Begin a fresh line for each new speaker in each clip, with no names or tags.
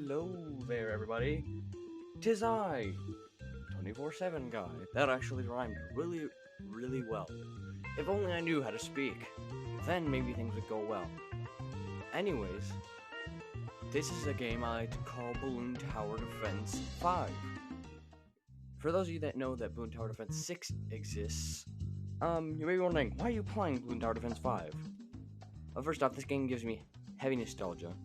Hello there, everybody. Tis I, 24/7 guy. That actually rhymed really, really well. If only I knew how to speak, then maybe things would go well. Anyways, this is a game I like to call Balloon Tower Defense 5. For those of you that know that Balloon Tower Defense 6 exists, you may be wondering, why are you playing Balloon Tower Defense 5? Well, first off, this game gives me heavy nostalgia.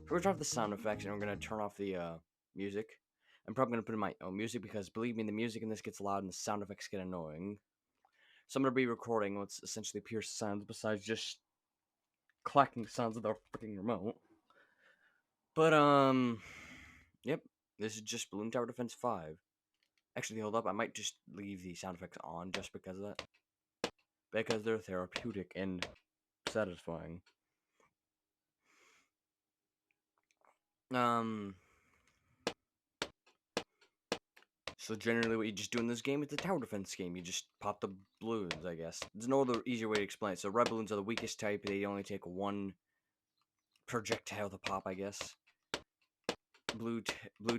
So we're gonna turn off the sound effects and we're gonna turn off the music. I'm probably gonna put in my own music because believe me, the music in this gets loud and the sound effects get annoying. So I'm gonna be recording what's essentially pure sounds besides just clacking sounds of the freaking remote. But yep, this is just Balloon Tower Defense 5. Actually, hold up, I might just leave the sound effects on just because of that. Because they're therapeutic and satisfying. So generally what you just do in this game, it's a tower defense game. You just pop the balloons, I guess. There's no other easier way to explain it. So red balloons are the weakest type. They only take one projectile to pop, I guess. Blue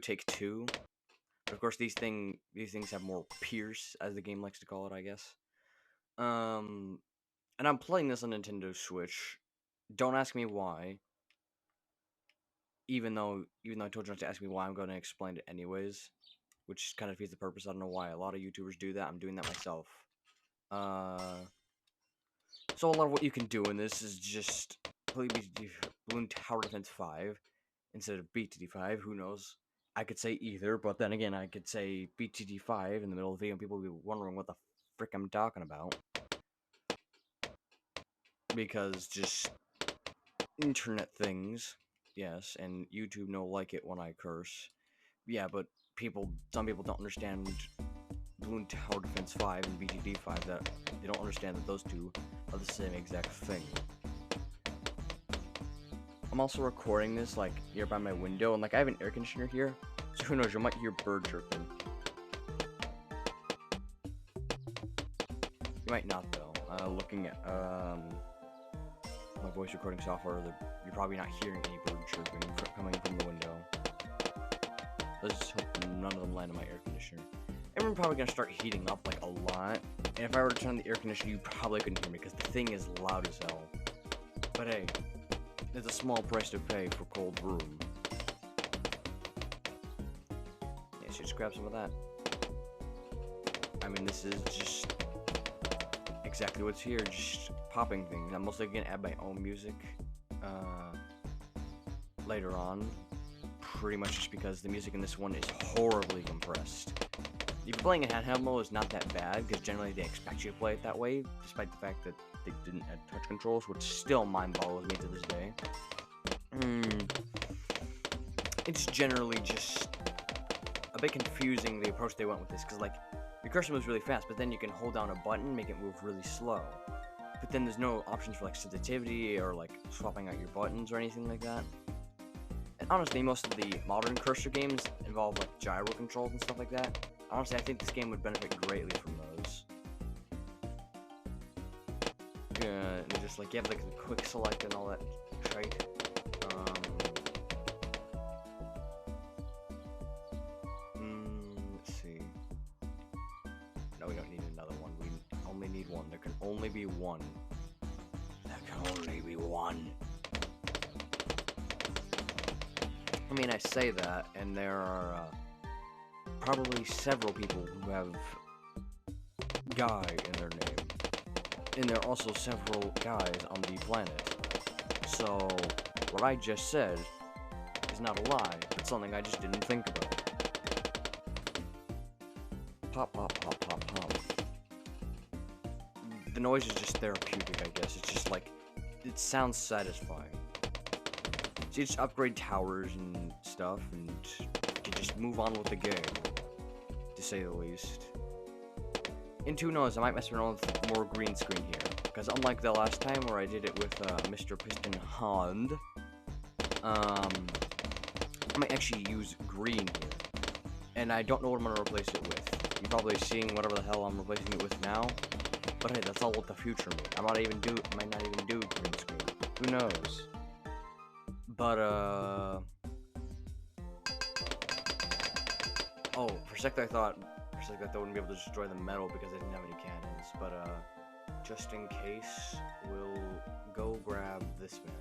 take two. But of course, these things have more pierce, as the game likes to call it, I guess. And I'm playing this on Nintendo Switch. Don't ask me why. Even though I told you not to ask me why, I'm going to explain it anyways. Which kind of defeats the purpose. I don't know why. A lot of YouTubers do that. I'm doing that myself. So a lot of what you can do in this is just play Balloon Tower Defense 5 instead of BTD5. Who knows? I could say either, but then again, I could say BTD5 in the middle of the video and people will be wondering what the frick I'm talking about. Because just internet things, yes, and YouTube no like it when I curse. Yeah, but some people don't understand Balloon Tower Defense 5 and BTD 5, that they don't understand that those two are the same exact thing. I'm also recording this like here by my window, and like I have an air conditioner here, so who knows, you might hear birds chirping. You might not though. Looking at my voice recording software, you're probably not hearing any bird chirping coming from the window. Let's just hope none of them land in my air conditioner. And we're probably gonna start heating up like a lot. And if I were to turn on the air conditioner, you probably couldn't hear me because the thing is loud as hell. But hey, it's a small price to pay for cold room. Yeah, so just grab some of that. I mean, this is just exactly what's here, just popping things. I'm mostly gonna add my own music later on. Pretty much just because the music in this one is horribly compressed. If you're playing in handheld mode, it's not that bad, because generally they expect you to play it that way, despite the fact that they didn't add touch controls, which still mind boggles me to this day. It's generally just a bit confusing, the approach they went with this, because like, your cursor moves really fast, but then you can hold down a button, make it move really slow. But then there's no options for like sensitivity, or like swapping out your buttons or anything like that. And honestly, most of the modern cursor games involve like gyro controls and stuff like that. Honestly, I think this game would benefit greatly from those. And just like you have like the quick select and all that shite. Let's see. No, we don't need another one. We only need one. There can only be one. There can only be one. I mean, I say that, and there are probably several people who have Guy in their name. And there are also several guys on the planet. So, what I just said is not a lie. It's something I just didn't think about. Pop, pop, pop, pop, pop. The noise is just therapeutic, I guess. It's just like, it sounds satisfying. So you just upgrade towers and stuff, and you can just move on with the game, to say the least. And who knows, I might mess around with more green screen here, because unlike the last time where I did it with Mr. Piston Hand, I might actually use green here. And I don't know what I'm going to replace it with. You're probably seeing whatever the hell I'm replacing it with now, but hey, that's all what the future means. I might not even do green screen. Who knows? But, a second I thought they wouldn't be able to destroy the metal because they didn't have any cannons, but just in case, we'll go grab this man.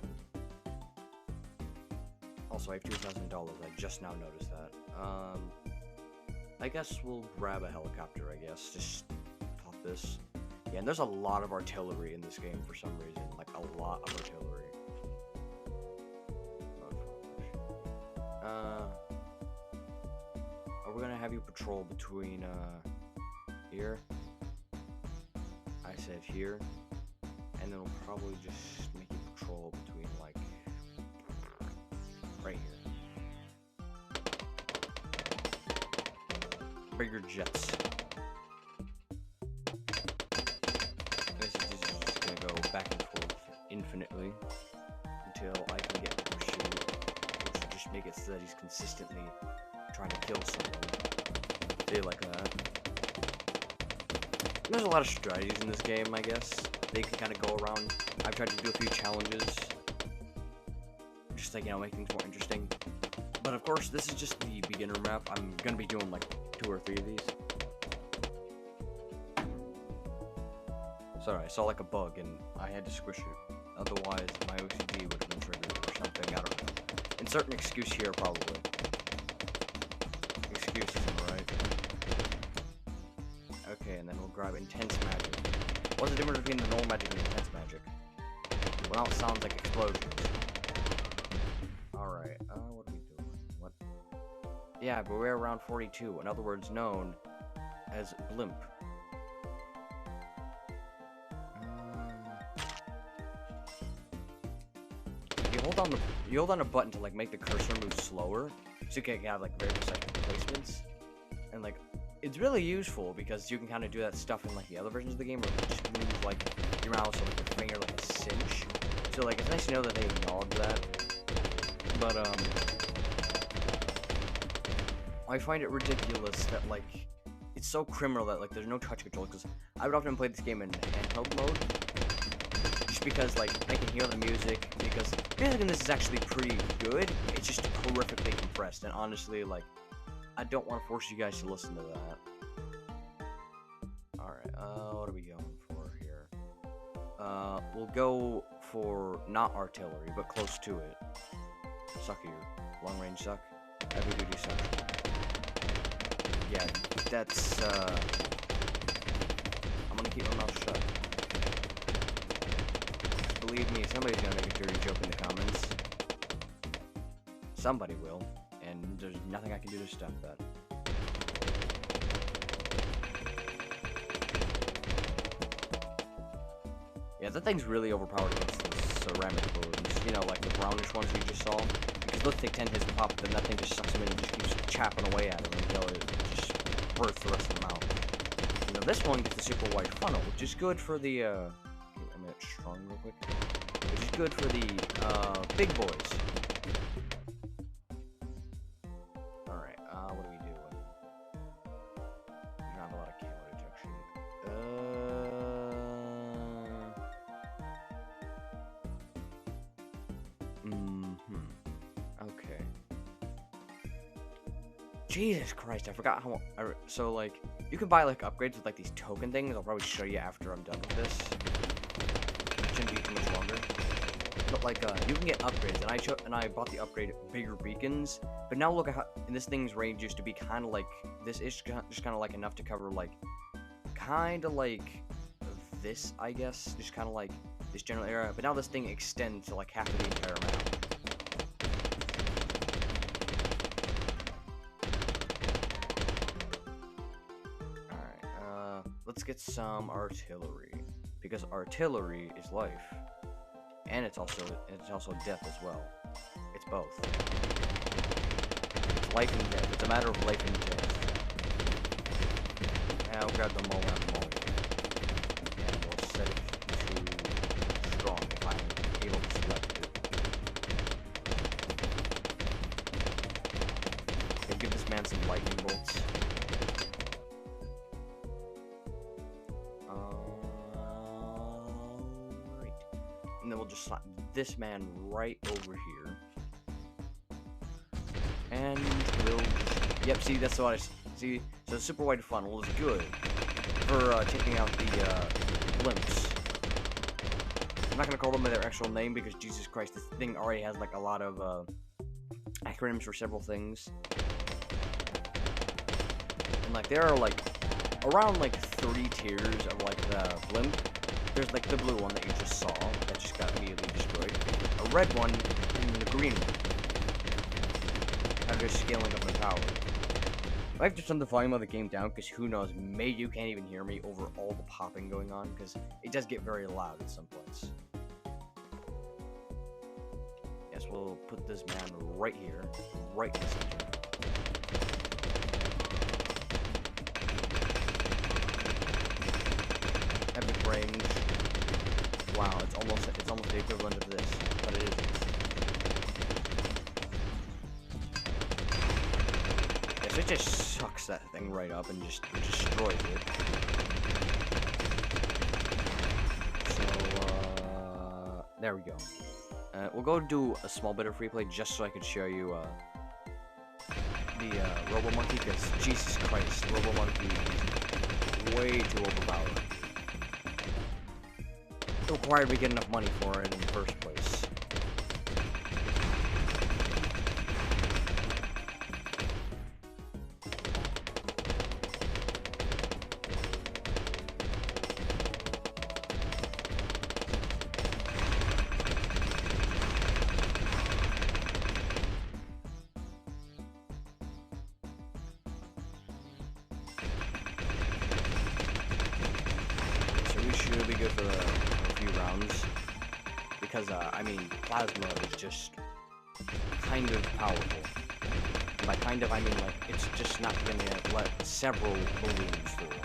Also, I have $2,000. I just now noticed that. I guess we'll grab a helicopter, I guess. Just pop this. Yeah, and there's a lot of artillery in this game for some reason. Like, a lot of artillery. We're gonna have you patrol between, here. I said here. And then we'll probably just make you patrol between, like, right here. Bigger jets. This is just gonna go back and forth infinitely until I can get pursued, which will just make it so that he's consistently trying to kill someone. Say like that. There's a lot of strategies in this game, I guess. They can kind of go around. I've tried to do a few challenges, just like, you know, make things more interesting. But of course, this is just the beginner map. I'm gonna be doing like 2 or 3 of these. Sorry, I saw like a bug and I had to squish it. Otherwise, my OCD would have been triggered or something. I don't know. Insert an excuse here, probably. Excuses, right? Okay, and then we'll grab intense magic. What's the difference between the normal magic and intense magic? Well, now it sounds like explosions. Alright, what are we doing? What? Yeah, but we're around 42, in other words known as blimp. You hold on a button to like make the cursor move slower, so you can have like very precise placements, and like it's really useful because you can kind of do that stuff in like the other versions of the game where you just move like your mouse or like your finger like a cinch. So like it's nice to know that they acknowledge that. But I find it ridiculous that like it's so criminal that like there's no touch control, because I would often play this game in handheld mode. Because like I can hear the music, because music in this is actually pretty good. It's just horrifically compressed, and honestly, like I don't want to force you guys to listen to that. Alright, what are we going for here? We'll go for not artillery, but close to it. Suck you. Long range suck. Heavy duty suck. Yeah, that's I'm gonna keep my mouth shut. Believe me, somebody's gonna make a dirty joke in the comments. Somebody will, and there's nothing I can do to stop that. Yeah, that thing's really overpowered against the ceramic balloons. You know, like the brownish ones you just saw. Because those take 10 hits to pop, then that thing just sucks them in and just keeps chapping away at them until it just bursts the rest of them out. You know, this one gets the super wide funnel, which is good for the, I'm gonna strong real quick. Which is good for the, big boys. Alright, what do we do? We don't have a lot of camo detection. Okay. Jesus Christ, I forgot how, so like, you can buy like upgrades with like these token things. I'll probably show you after I'm done with this. It shouldn't be too much longer. But like, you can get upgrades, and I bought the upgrade bigger beacons. But now look at how, and this thing's range used to be kind of like, this is just kind of like enough to cover like, kind of like this, I guess. Just kind of like this general area. But now this thing extends to like half of the entire map. Let's get some artillery, because artillery is life, and it's also death as well. It's both. It's life and death. It's a matter of life and death. Now grab the mole and mole, and we'll set it to strong if I'm able to select it. Okay, give this man some lightning bolts. And then we'll just slap this man right over here. And we'll just, yep, see, that's what See, so the super wide funnel is good for taking out the blimps. I'm not gonna call them by their actual name because Jesus Christ, this thing already has like a lot of acronyms for several things. And like there are like around like 3 tiers of like the blimp. There's like the blue one that you just saw that just got immediately destroyed. A red one and the green one. I'm just scaling up in power. I have to turn the volume of the game down because who knows, maybe you can't even hear me over all the popping going on because it does get very loud at some points. Yes, we'll put this man right here, right in the center. Epic range. Wow, it's almost the equivalent of this, but it isn't. Yes, it just sucks that thing right up and just destroys it. So, there we go. We'll go do a small bit of free play just so I could show you the Robo Monkey, because Jesus Christ, Robo Monkey is way too overpowered. It required me to get enough money for it in the first place. Should be good for a few rounds because I mean plasma is just kind of powerful. And by kind of I mean like it's just not gonna let several balloons through.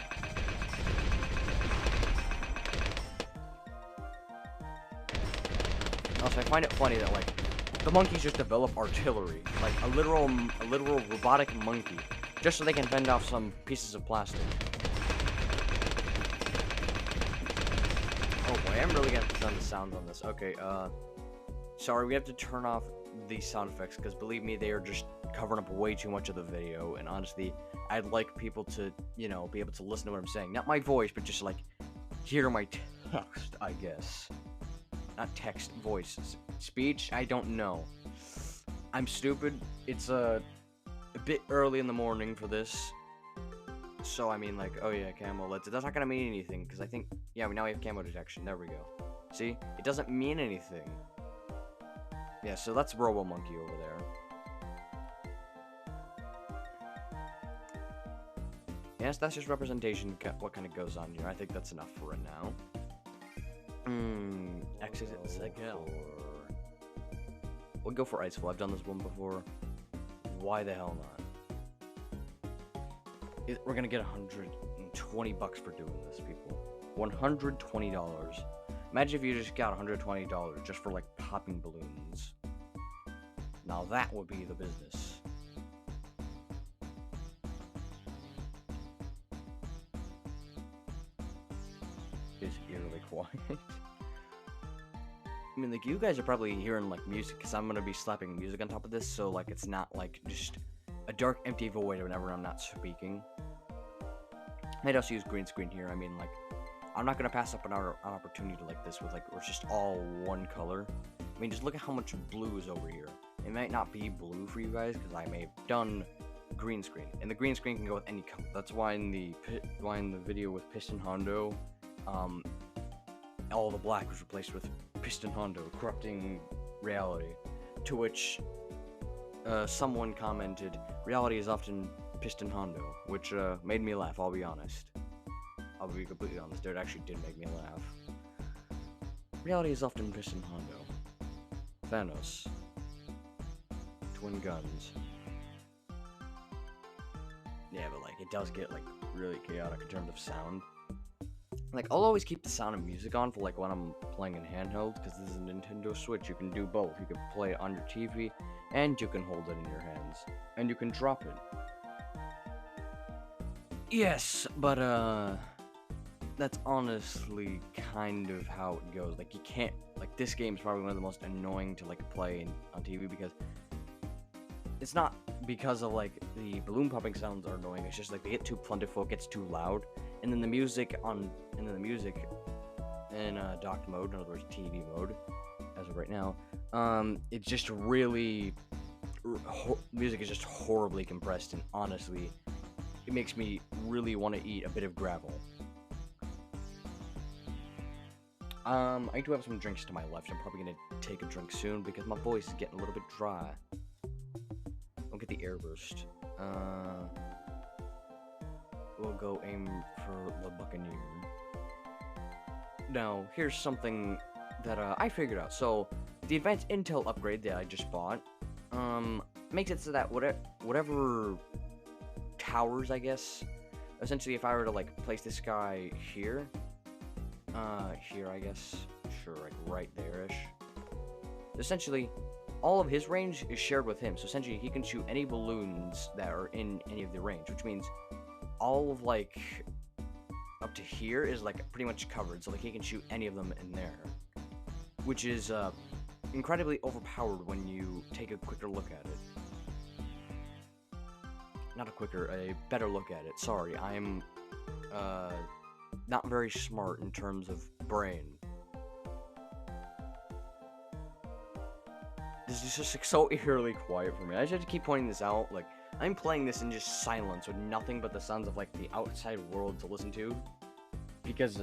Also, I find it funny that like the monkeys just develop artillery, like a literal robotic monkey, just so they can fend off some pieces of plastic. Oh boy, I'm really gonna have to turn the sound on this. Okay, sorry, we have to turn off the sound effects, because believe me, they are just covering up way too much of the video, and honestly, I'd like people to, you know, be able to listen to what I'm saying. Not my voice, but just, like, hear my text, I guess. Not text, voice. Speech? I don't know. I'm stupid. It's, a bit early in the morning for this. So, I mean, like, oh yeah, camo, that's not gonna mean anything, because I think, yeah, now we have camo detection, there we go. See? It doesn't mean anything. Yeah, so that's Robo Monkey over there. Yes, that's just representation, what kind of goes on here. I think that's enough for it now. Exit Zagel. We'll go for Icefall, I've done this one before. Why the hell not? We're gonna get $120 for doing this, people. $120. Imagine if you just got $120 just for, like, popping balloons. Now that would be the business. It's eerily quiet. I mean, like, you guys are probably hearing, like, music, because I'm gonna be slapping music on top of this, so, like, it's not, like, just a dark, empty void whenever I'm not speaking. Might also use green screen here. I mean, like, I'm not gonna pass up an opportunity like this with, like, where it's just all one color. I mean, just look at how much blue is over here. It might not be blue for you guys, because I may have done green screen, and the green screen can go with any color. That's why in the video with Piston Hondo, all the black was replaced with Piston Hondo, corrupting reality. To which someone commented, "Reality is often Piston Hondo," which made me laugh, I'll be honest. I'll be completely honest, it actually did make me laugh. Reality is often Piston Hondo. Thanos. Twin guns. Yeah, but like, it does get like really chaotic in terms of sound. Like, I'll always keep the sound of music on for like when I'm playing in handheld, because this is a Nintendo Switch. You can do both. You can play it on your TV, and you can hold it in your hands, and you can drop it. Yes, but that's honestly kind of how it goes. Like, you can't, like, this game is probably one of the most annoying to like play on TV, because it's not because of like the balloon popping sounds are annoying. It's just like they get too plentiful, it gets too loud, and then the music in docked mode, in other words TV mode, as of right now, it's just really music is just horribly compressed, and honestly, it makes me really want to eat a bit of gravel. I do have some drinks to my left. I'm probably gonna take a drink soon because my voice is getting a little bit dry. I'll get the airburst. We'll go aim for the Buccaneer. Now, here's something that I figured out. So, the advanced intel upgrade that I just bought, makes it so that whatever towers, I guess, essentially, if I were to like place this guy here, I guess, sure, like right there-ish. Essentially, all of his range is shared with him. So essentially, he can shoot any balloons that are in any of the range, which means all of like up to here is like pretty much covered. So like he can shoot any of them in there, which is incredibly overpowered when you take a quicker look at it. Not a better look at it. Sorry, I'm not very smart in terms of brain. This is just like so eerily quiet for me. I just have to keep pointing this out. Like, I'm playing this in just silence with nothing but the sounds of like the outside world to listen to, because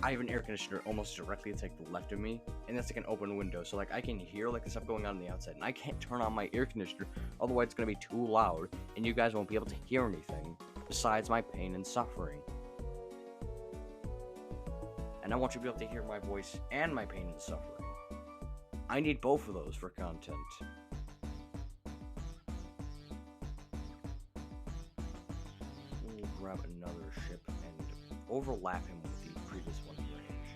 I have an air conditioner almost directly to like the left of me, and that's like an open window, so like I can hear like the stuff going on the outside, and I can't turn on my air conditioner, otherwise it's gonna be too loud, and you guys won't be able to hear anything besides my pain and suffering. And I want you to be able to hear my voice and my pain and suffering. I need both of those for content. We'll grab another ship and overlap him with the previous one's range.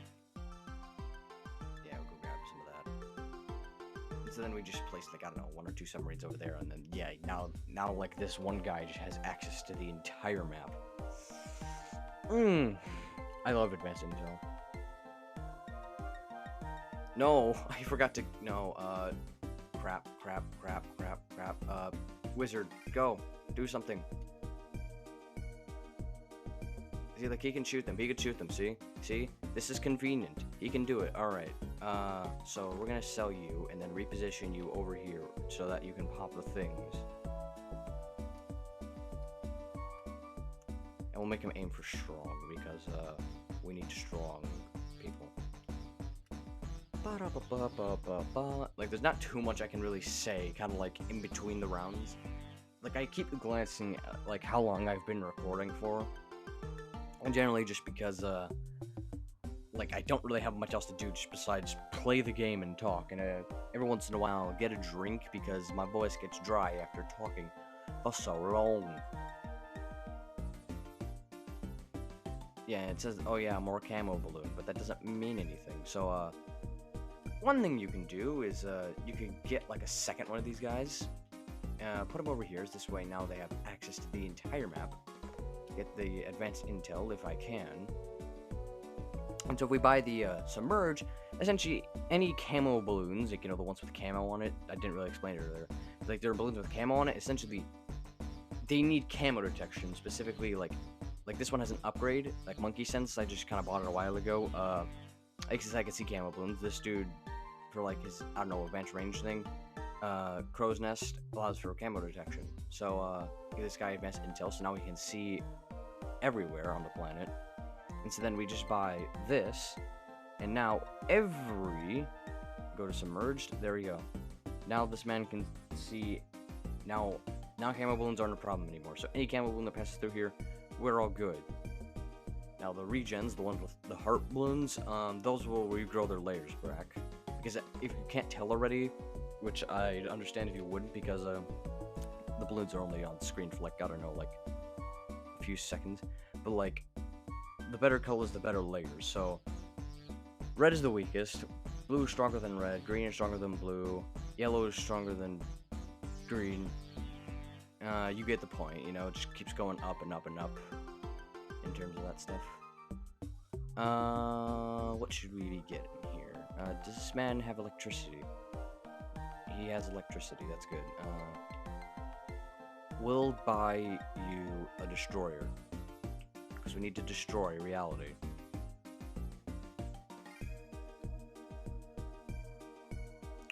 Yeah, we'll go grab some of that. And so then we just place like, I don't know, 1 or 2 submarines over there, and then yeah, now like this one guy just has access to the entire map. I love advanced intel. No, I forgot to, no, crap, wizard, go, do something. See, like, he can shoot them, see, this is convenient, he can do it, alright, so we're gonna sell you, and then reposition you over here, so that you can pop the things. And we'll make him aim for strong, because, we need strong people. Like, there's not too much I can really say, kind of like in between the rounds. Like, I keep glancing at like how long I've been recording for, and generally just because like I don't really have much else to do just besides play the game and talk, and every once in a while get a drink because my voice gets dry after talking for so long. Yeah, it says, oh yeah, more camo balloon, but that doesn't mean anything. So one thing you can do is, you can get, like, a second one of these guys, put them over here, this way now they have access to the entire map, get the advanced intel, if I can, and so if we buy the, Submerge, essentially, any camo balloons, like, you know, the ones with camo on it, I didn't really explain it earlier, like, there are balloons with camo on it, essentially, they need camo detection, specifically, like this one has an upgrade, like Monkey Sense, I just kind of bought it a while ago, I can see camo balloons. This dude, for like his, I don't know, advanced range thing, Crow's Nest allows for camo detection. So, give this guy advanced intel, so now we can see everywhere on the planet. And so then we just buy this, and now go to submerged, there we go. Now this man can see, now camo balloons aren't a problem anymore. So any camo balloon that passes through here, we're all good. Now the regens, the ones with the heart balloons, those will regrow their layers back. Because if you can't tell already, which I'd understand if you wouldn't, because the balloons are only on screen for like, I don't know, like a few seconds. But like, the better colors, the better layers. So red is the weakest, blue is stronger than red, green is stronger than blue, yellow is stronger than green. You get the point, you know, it just keeps going up and up and up in terms of that stuff. What should we be getting here? Does this man have electricity? He has electricity, that's good. we'll buy you a destroyer. Because we need to destroy reality.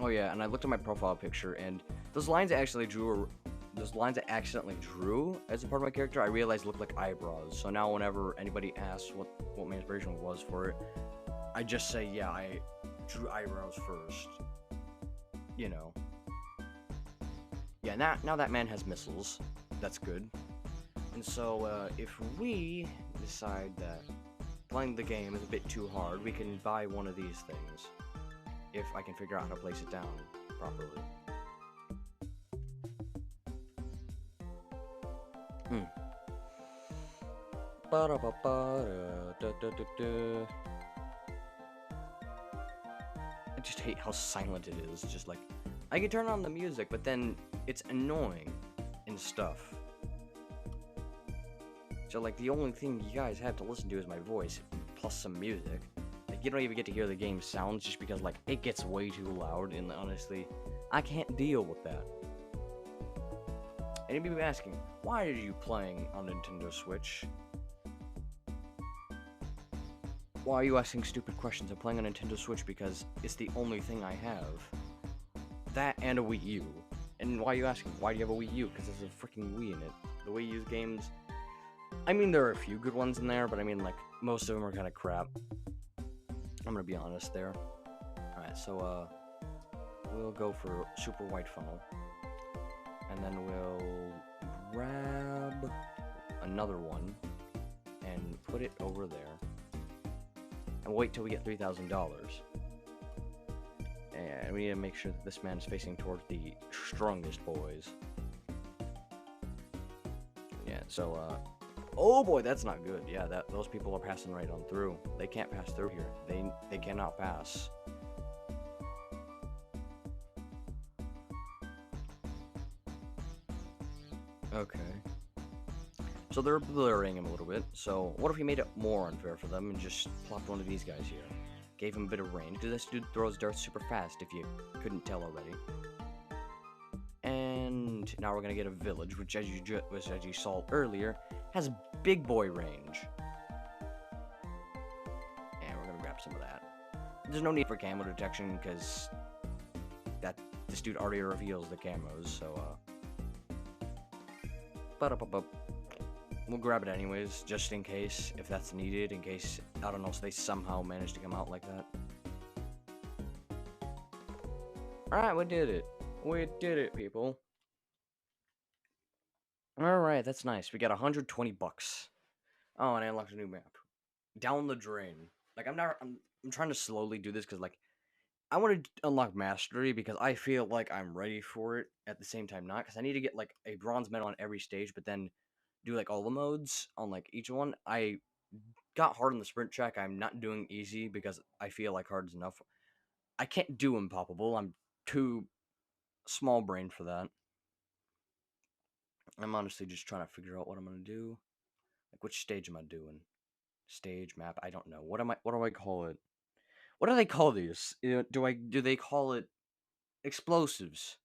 Oh yeah, and I looked at my profile picture, and those lines I actually drew, those lines I accidentally drew as a part of my character, I realized looked like eyebrows. So now whenever anybody asks what my inspiration was for it, I just say, yeah, I drew eyebrows first. You know. Yeah, now that man has missiles. That's good. And so, if we decide that playing the game is a bit too hard, we can buy one of these things. If I can figure out how to place it down properly. Hmm. I just hate how silent it is. Just like, I can turn on the music, but then it's annoying and stuff. So like, the only thing you guys have to listen to is my voice, plus some music. Like, you don't even get to hear the game sounds just because, like, it gets way too loud, and honestly, I can't deal with that. And you'd be asking, why are you playing on Nintendo Switch? Why are you asking stupid questions? I'm playing on Nintendo Switch because it's the only thing I have. That and a Wii U. And why are you asking? Why do you have a Wii U? Because there's a freaking Wii in it. The Wii U's games... I mean, there are a few good ones in there, but I mean, like, most of them are kind of crap. I'm gonna be honest there. Alright, so, we'll go for Super White Funnel. And then we'll grab another one and put it over there. And wait till we get $3,000. And we need to make sure that this man is facing towards the strongest boys. Yeah, so, oh boy, that's not good. Yeah, those people are passing right on through. They can't pass through here. They cannot pass. Okay. So they're blurring him a little bit. So what if we made it more unfair for them and just plopped one of these guys here? Gave him a bit of range, because this dude throws darts super fast, if you couldn't tell already. And now we're gonna get a village, which as you saw earlier, has big boy range. And we're gonna grab some of that. There's no need for camo detection, because this dude already reveals the camos, so we'll grab it anyways, just in case, if that's needed, in case, I don't know, so they somehow manage to come out like that. Alright, we did it. We did it, people. Alright, that's nice. We got 120 bucks. Oh, and I unlocked a new map. Down the drain. Like, I'm trying to slowly do this, because, like, I want to unlock Mastery, because I feel like I'm ready for it, at the same time not, because I need to get, like, a bronze medal on every stage, but then do, like, all the modes on, like, each one. I got hard on the sprint track. I'm not doing easy, because I feel like hard is enough. I can't do Impoppable. I'm too small-brained for that. I'm honestly just trying to figure out what I'm going to do. Like, which stage am I doing? Stage, map, I don't know. What do I call it? What do they call these? Do they call it explosives?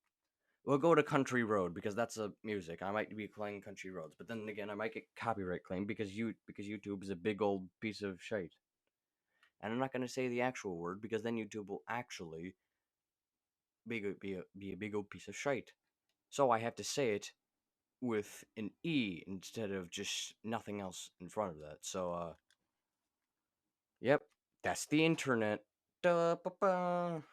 We'll go to Country Road, because that's a music. I might be playing Country Roads, but then again, I might get copyright claim because YouTube is a big old piece of shite. And I'm not going to say the actual word, because then YouTube will actually be a big old piece of shite. So I have to say it with an E instead of just nothing else in front of that. So, yep, that's the internet. Da-ba-ba.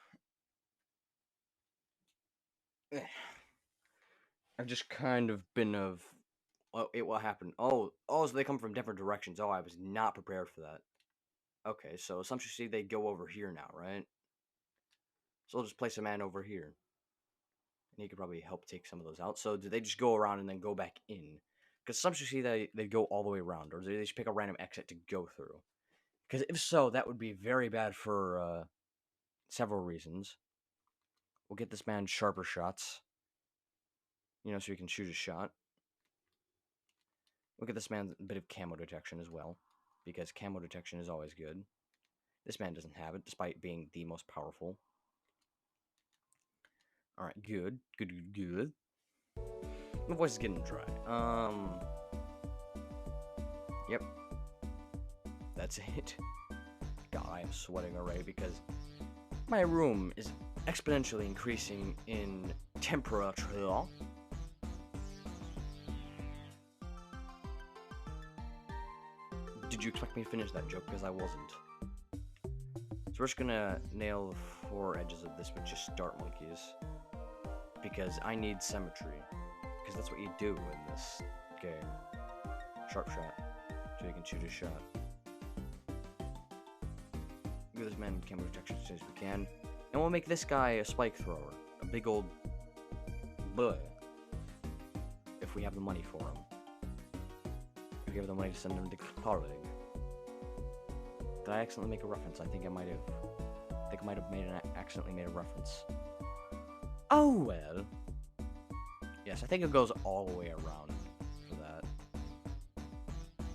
I've just kind of been of, oh, it will happen. Oh, so they come from different directions. Oh, I was not prepared for that. Okay, so Assumption see they go over here now, right? So I'll just place a man over here. And he could probably help take some of those out. So do they just go around and then go back in? Because Assumption see they go all the way around, or do they just pick a random exit to go through? Because if so, that would be very bad for several reasons. We'll get this man sharper shots. You know, so he can shoot a shot. We'll get this man a bit of camo detection as well, because camo detection is always good. This man doesn't have it, despite being the most powerful. Alright, good. Good. My voice is getting dry. Yep. That's it. God, I am sweating already because my room is exponentially increasing in temperature. Did you expect me to finish that joke? Because I wasn't. So we're just gonna nail the 4 edges of this with just dart monkeys. Because I need symmetry. Because that's what you do in this game. Sharp shot. So you can shoot a shot. Give this man camera protection as soon as we can. And we'll make this guy a spike thrower. A big old buh. If we have the money for him. If we have the money to send him to college. Did I accidentally make a reference? I think I might have. I think I might have accidentally made a reference. Oh well. Yes, I think it goes all the way around for that.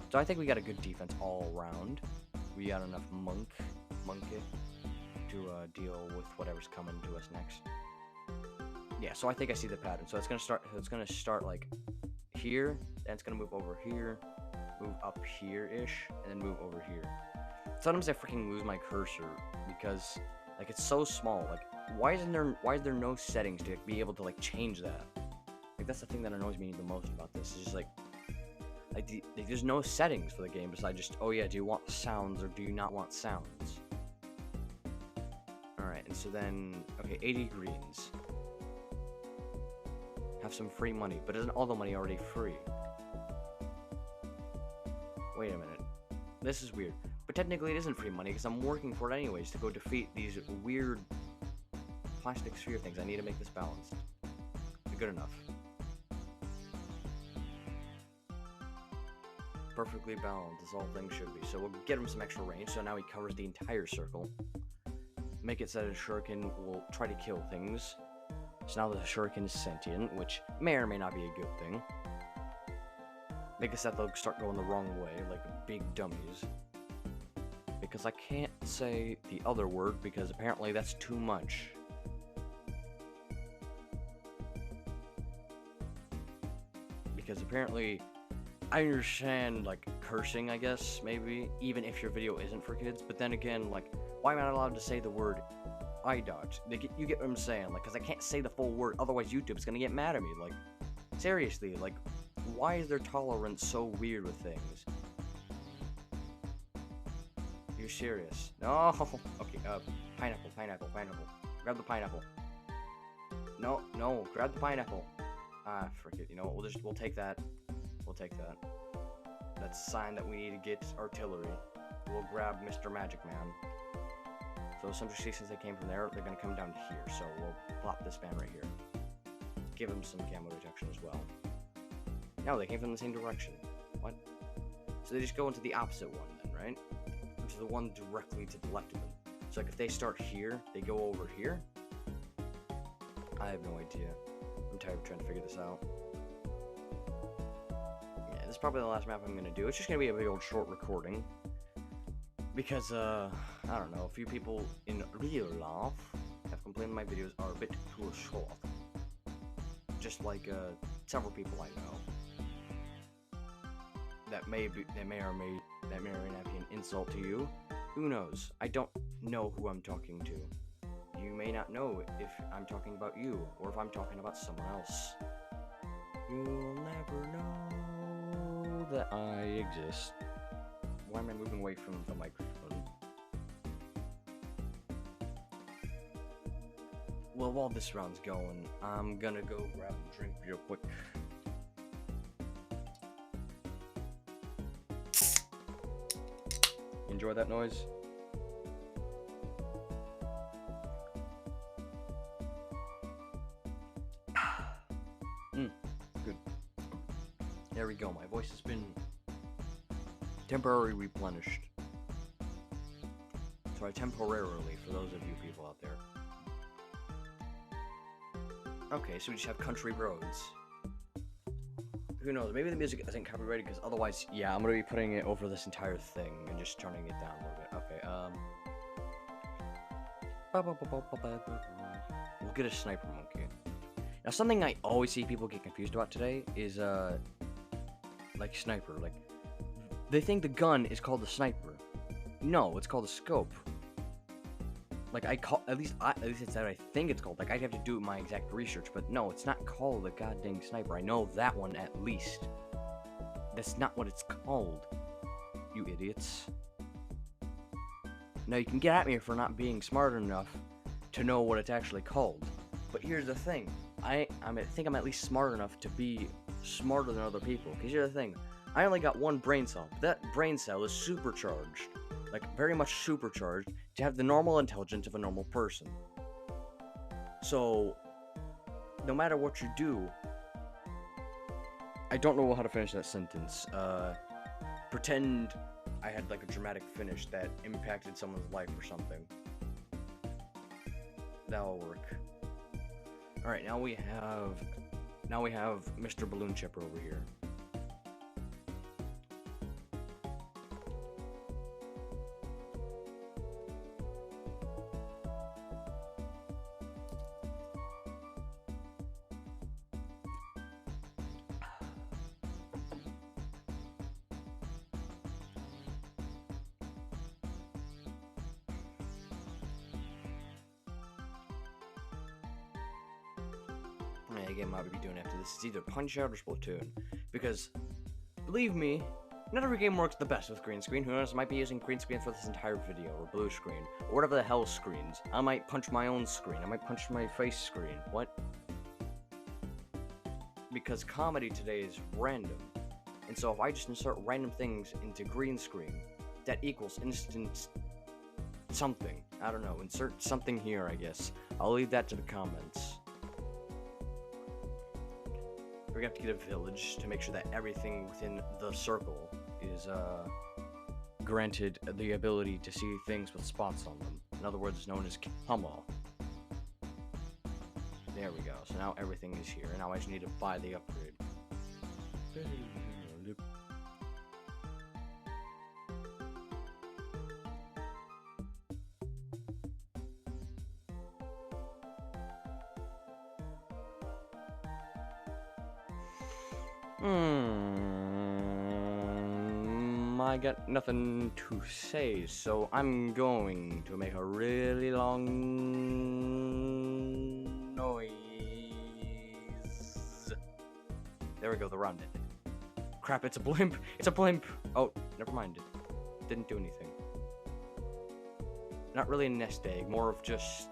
So I think we got a good defense all around. We got enough monkey to deal with whatever's coming to us next. Yeah, so I think I see the pattern. So it's gonna start like here, and it's gonna move over here, move up here-ish, and then move over here. Sometimes I freaking lose my cursor because like it's so small. Like why is there no settings to be able to like change that? Like that's the thing that annoys me the most about this. It's just like there's no settings for the game besides just, oh yeah, do you want sounds or do you not want sounds? Alright, and so then, okay, 80 greens. Have some free money, but isn't all the money already free? Wait a minute. This is weird. But technically it isn't free money because I'm working for it anyways to go defeat these weird plastic sphere things. I need to make this balanced. Good enough. Perfectly balanced as all things should be. So we'll get him some extra range. So now he covers the entire circle. Make it so that a shuriken will try to kill things. So now the shuriken is sentient, which may or may not be a good thing. Make it so that they'll start going the wrong way, like big dummies. Because I can't say the other word because apparently that's too much. Because apparently I understand like cursing, I guess, maybe, even if your video isn't for kids, but then again, like, why am I not allowed to say the word iDocs? You get what I'm saying, like, because I can't say the full word, otherwise YouTube's gonna get mad at me, like, seriously, like, why is their tolerance so weird with things? You're serious? No! Okay, pineapple. Grab the pineapple. No, grab the pineapple. Ah, frick it, you know what, we'll take that. We'll take that. That's a sign that we need to get artillery. We'll grab Mr. Magic Man. So essentially, since they came from there, they're gonna come down here. So we'll plop this man right here. Give him some camo protection as well. No, they came from the same direction. What? So they just go into the opposite one then, right? Which is the one directly to the left of them. So like if they start here, they go over here. I have no idea. I'm tired of trying to figure this out. Yeah, this is probably the last map I'm gonna do. It's just gonna be a big old short recording. Because, I don't know, a few people in real life have complained my videos are a bit too short. Just like, several people I know. That may or may not be an insult to you. Who knows? I don't know who I'm talking to. You may not know if I'm talking about you, or if I'm talking about someone else. You'll never know that I exist. Why am I moving away from the microphone? Well, while this round's going, I'm gonna go grab a drink real quick. Enjoy that noise? Good. There we go. My voice has been temporarily replenished. Sorry, temporarily, for those of you people out there. Okay, so we just have country roads. Who knows, maybe the music isn't copyrighted, because otherwise, yeah, I'm gonna be putting it over this entire thing and just turning it down a little bit. Okay, we'll get a sniper monkey. Now Now, something I always see people get confused about today is, like sniper. Like, they think the gun is called the sniper. No, it's called a scope. Like, at least it's that I think it's called. Like, I'd have to do my exact research, but no, it's not called the goddamn sniper. I know that one at least. That's not what it's called, you idiots. Now, you can get at me for not being smart enough to know what it's actually called. But here's the thing. I think I'm at least smart enough to be smarter than other people. Because here's the thing. I only got one brain cell. But that brain cell is supercharged. Like, very much supercharged to have the normal intelligence of a normal person. So, no matter what you do... I don't know how to finish that sentence. Pretend I had, like, a dramatic finish that impacted someone's life or something. That'll work. Alright, now we have Mr. Balloon Chipper over here. Again, what I'll be doing after this is either Punch-Out or Splatoon, because believe me, not every game works the best with green screen. Who knows, I might be using green screen for this entire video, or blue screen, or whatever the hell screens. I might punch my own screen, I might punch my face screen. What? Because comedy today is random, and so if I just insert random things into green screen, that equals instant something. I don't know, insert something here, I guess. I'll leave that to the comments. We're gonna have to get a village to make sure that everything within the circle is granted the ability to see things with spots on them. In other words, known as Kama. There we go. So now everything is here. Now I just need to buy the upgrade. I got nothing to say, so I'm going to make a really long noise. There we go, the round ended. Crap, it's a blimp! It's a blimp! Oh, never mind. It didn't do anything. Not really a nest egg, more of just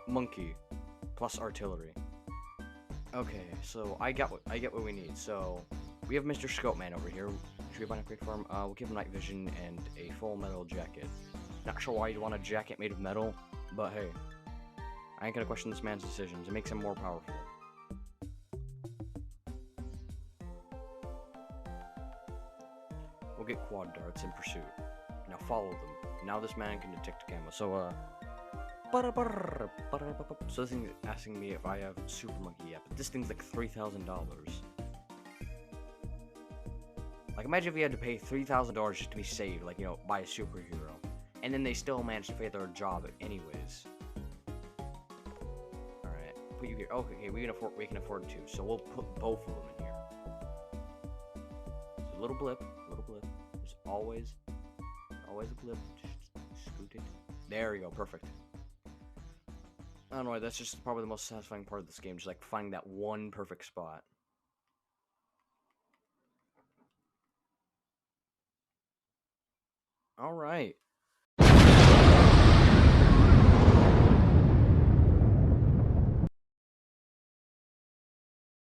monkey plus artillery. Okay, so I get what we need. So we have Mr. Scope Man over here. Should we buy an upgrade for him? We'll give him night vision and a full metal jacket. Not sure why you'd want a jacket made of metal, but hey, I ain't gonna question this man's decisions. It makes him more powerful. We'll get quad darts in pursuit. Now follow them. Now this man can detect a camera. So so this thing is asking me if I have Super Monkey yet, but this thing's like $3,000. Like, imagine if you had to pay $3,000 just to be saved, like, you know, by a superhero, and then they still managed to pay their job anyways. All right, put you here. Oh, okay, we can afford two, so we'll put both of them in here. So a little blip. There's always a blip. Just scoot it. There we go, perfect. I don't know, that's just probably the most satisfying part of this game, just like finding that one perfect spot. Alright.